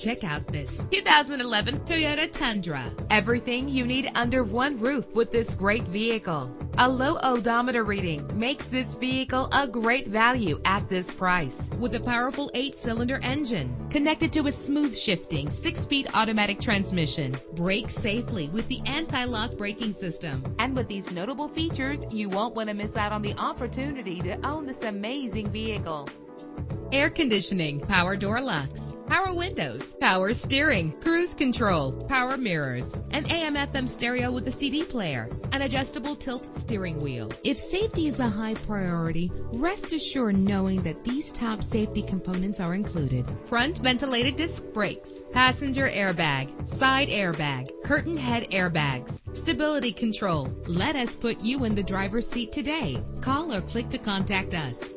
Check out this 2011 Toyota Tundra. Everything you need under one roof with this great vehicle. A low odometer reading makes this vehicle a great value at this price. With a powerful 8-cylinder engine connected to a smooth shifting 6-speed automatic transmission. Brake safely with the anti-lock braking system. And with these notable features, you won't want to miss out on the opportunity to own this amazing vehicle. Air conditioning, power door locks, power windows, power steering, cruise control, power mirrors, an AM/FM stereo with a CD player, an adjustable tilt steering wheel. If safety is a high priority, rest assured knowing that these top safety components are included. Front ventilated disc brakes, passenger airbag, side airbag, curtain head airbags, stability control. Let us put you in the driver's seat today. Call or click to contact us.